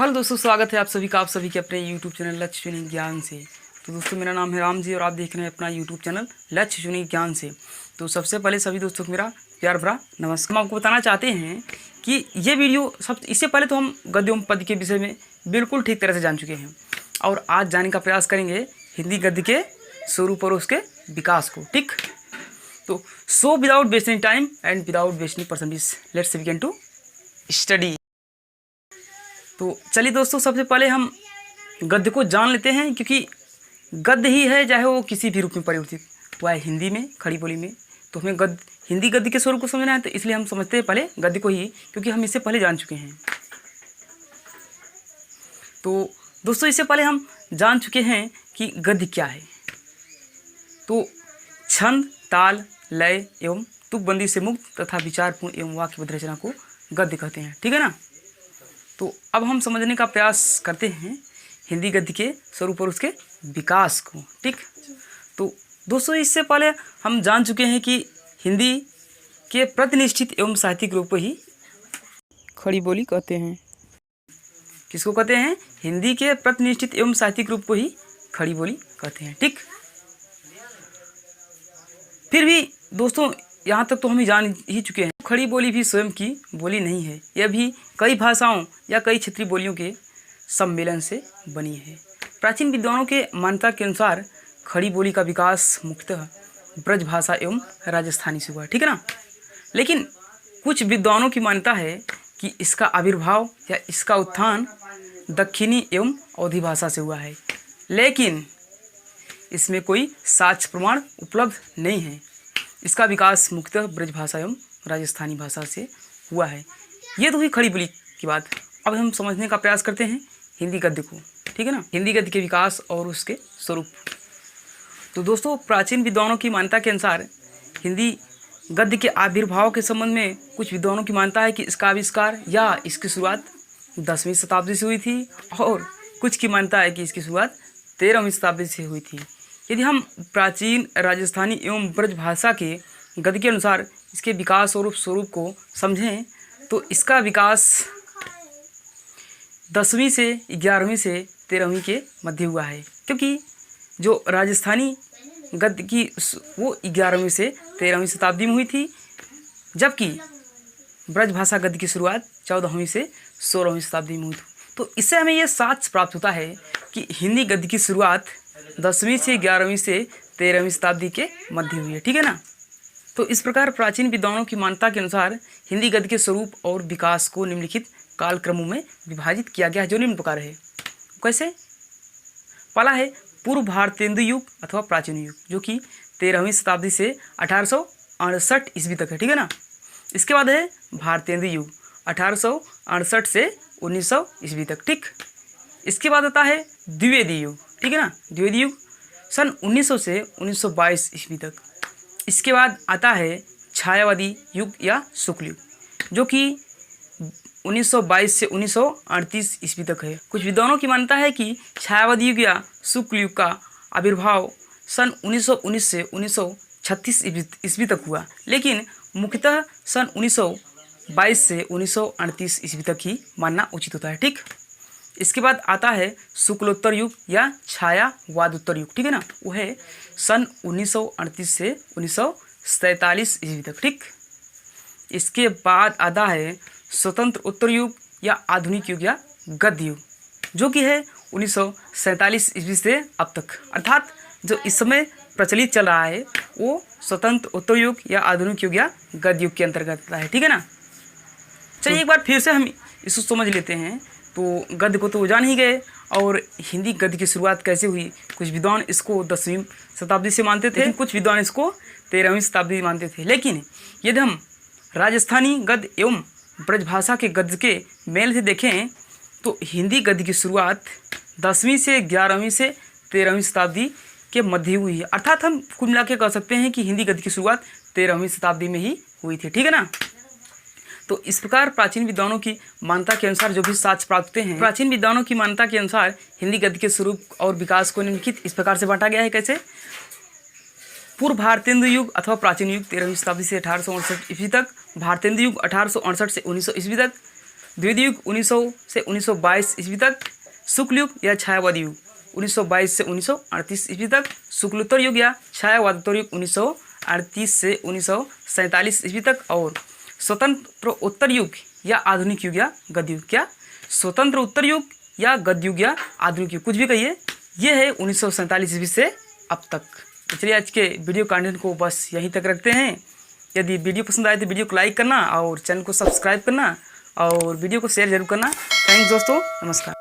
Hello दोस्तों, स्वागत है आप सभी का आप सभी के अपने यूट्यूब चैनल लक्ष्य चुनी ज्ञान से। तो दोस्तों, मेरा नाम है राम जी और आप देख रहे हैं अपना यूट्यूब चैनल लक्ष्य चुनी ज्ञान से। तो सबसे पहले सभी दोस्तों को मेरा प्यार भरा नमस्कार। हम आपको बताना चाहते हैं कि ये वीडियो इससे पहले तो हम गद्य एवं पद्य के विषय में बिल्कुल ठीक तरह से जान चुके हैं और आज जानने का प्रयास करेंगे हिंदी गद्य के स्वरूप और उसके विकास को। ठीक, तो so without wasting time and without wasting percentage let's begin to study. तो चलिए दोस्तों, सबसे पहले हम गद्य को जान लेते हैं, क्योंकि गद्य ही है, चाहे वो किसी भी रूप में परिवर्तित हुआ है, हिंदी में, खड़ी बोली में। तो हमें हिंदी गद्य के स्वरूप को समझना है, तो इसलिए हम समझते हैं पहले गद्य को ही, क्योंकि हम इससे पहले जान चुके हैं। तो दोस्तों, इससे पहले हम जान चुके हैं कि गद्य क्या है। तो छंद, ताल, लय एवं तुकबंदी से मुक्त तथा विचारपूर्ण एवं वाक्यबद्ध रचना को गद्य कहते हैं। ठीक है ना। तो अब हम समझने का प्रयास करते हैं हिंदी गद्य के स्वरूप और उसके विकास को। ठीक, तो दोस्तों, इससे पहले हम जान चुके हैं कि हिंदी के प्रतिनिष्ठित एवं साहित्यिक रूप को ही खड़ी बोली कहते हैं। किसको कहते हैं? हिंदी के प्रतिनिष्ठित एवं साहित्यिक रूप को ही खड़ी बोली कहते हैं। ठीक, फिर भी दोस्तों, यहाँ तक तो हम ही जान ही चुके हैं, खड़ी बोली भी स्वयं की बोली नहीं है। यह भी कई भाषाओं या कई क्षेत्रीय बोलियों के सम्मेलन से बनी है। प्राचीन विद्वानों के मान्यता के अनुसार खड़ी बोली का विकास मुख्यतः ब्रज भाषा एवं राजस्थानी से हुआ है। ठीक है ना। लेकिन कुछ विद्वानों की मान्यता है कि इसका आविर्भाव या इसका उत्थान दक्षिणी एवं अवधी भाषा से हुआ है, लेकिन इसमें कोई साक्ष्य प्रमाण उपलब्ध नहीं है। इसका विकास मुख्यतः ब्रज भाषा एवं राजस्थानी भाषा से हुआ है। ये तो हुई खड़ी बोली की बात। अब हम समझने का प्रयास करते हैं हिंदी गद्य को। ठीक है ना। हिंदी गद्य के विकास और उसके स्वरूप। तो दोस्तों, प्राचीन विद्वानों की मान्यता के अनुसार हिंदी गद्य के आविर्भाव के संबंध में कुछ विद्वानों की मान्यता है कि इसका आविष्कार या इसकी शुरुआत 10वीं शताब्दी से हुई थी, और कुछ की मान्यता है कि इसकी शुरुआत 13वीं शताब्दी से हुई थी। यदि हम प्राचीन राजस्थानी एवं ब्रज भाषा के गद्य के अनुसार इसके विकास और स्वरूप को समझें, तो इसका विकास 10वीं से 11वीं से 13वीं के मध्य हुआ है, क्योंकि जो राजस्थानी गद्य की वो 11वीं से 13वीं शताब्दी में हुई थी, जबकि ब्रज भाषा गद्य की शुरुआत 14वीं से 16वीं शताब्दी में हुई थी। तो इससे हमें यह साक्ष्य प्राप्त होता है कि हिंदी गद्य की शुरुआत 10वीं से 11वीं से 13वीं शताब्दी के मध्य हुई है। ठीक है ना। तो इस प्रकार प्राचीन विद्वानों की मान्यता के अनुसार हिंदी गद्य के स्वरूप और विकास को निम्नलिखित कालक्रमों में विभाजित किया गया है, जो निम्न प्रकार है। कैसे? पहला है पूर्व भारतेंदु युग अथवा प्राचीन युग, जो कि 13वीं शताब्दी से 1868 ईस्वी तक है। ठीक है ना। इसके बाद है भारतेंदु युग 1868 से 1900 ईस्वी तक। ठीक, इसके बाद आता है द्विवेदी युग। ठीक है ना। द्विवेदी युग सन 1900 से 1922 ईस्वी तक। इसके बाद आता है छायावादी युग या शुक्ल युग, जो कि 1922 से 1938 ईस्वी तक है। कुछ विद्वानों की मान्यता है कि छायावादी युग या शुक्ल युग का आविर्भाव सन 1919 से 1936 ईस्वी तक हुआ, लेकिन मुख्यतः सन 1922 से 1938 ईस्वी तक ही मानना उचित होता है। ठीक, इसके बाद आता है शुक्लोत्तर युग या छायावादोत्तर युग। ठीक है ना। वो है सन 1938 से 1947 ईस्वी तक। ठीक, इसके बाद आता है स्वतंत्र उत्तर युग या आधुनिक युग या गद्य युग, जो कि है 1947 ईस्वी से अब तक। अर्थात जो इस समय प्रचलित चल रहा है वो स्वतंत्र उत्तर युग या आधुनिक युग या गद्य युग के अंतर्गत आता है। ठीक है ना। चलिए एक बार फिर से हम इसको समझ लेते हैं। तो गद्य को तो जान ही गए, और हिंदी गद्य की शुरुआत कैसे हुई। कुछ विद्वान इसको 10वीं शताब्दी से मानते थे, कुछ विद्वान इसको 13वीं शताब्दी मानते थे। लेकिन यदि हम राजस्थानी गद्य एवं ब्रज भाषा के गद्य के मेल से देखें, तो हिंदी गद्य की शुरुआत 10वीं से 11वीं से 13वीं शताब्दी के मध्य हुई है। अर्थात हम कुल मिला के कह सकते हैं कि हिंदी गद्य की शुरुआत 13वीं शताब्दी में ही हुई थी। ठीक है ना। तो इस प्रकार प्राचीन विद्वानों की मान्यता के अनुसार जो भी साक्ष्य प्राप्त होते हैं, प्राचीन विद्वानों की मान्यता के अनुसार हिंदी गद्य के स्वरूप और विकास को निम्नलिखित इस प्रकार से बांटा गया है। कैसे? पूर्व भारतेंदु युग अथवा प्राचीन युग 13वीं शताब्दी से 1868 ईस्वी तक, भारतेंदु युग 1868 से 1900 ईस्वी तक, द्वितीय युग 1900 से 1922 ईस्वी तक, शुक्ल युग या छायावाद युग 1922 से 1938 ईस्वी तक, शुक्लोत्तर युग या छायावादोत्तर युग 1938 से 1947 ईस्वी तक, और स्वतंत्र उत्तर युग या आधुनिक युग या गद्य युग। क्या स्वतंत्र उत्तर युग या गद्य युग या आधुनिक युग, कुछ भी कहिए, ये है 1947 ईस्वी से अब तक। तो चलिए आज के वीडियो कंटेंट को बस यहीं तक रखते हैं। यदि वीडियो पसंद आए तो वीडियो को लाइक करना और चैनल को सब्सक्राइब करना और वीडियो को शेयर जरूर करना। थैंक्स दोस्तों, नमस्कार।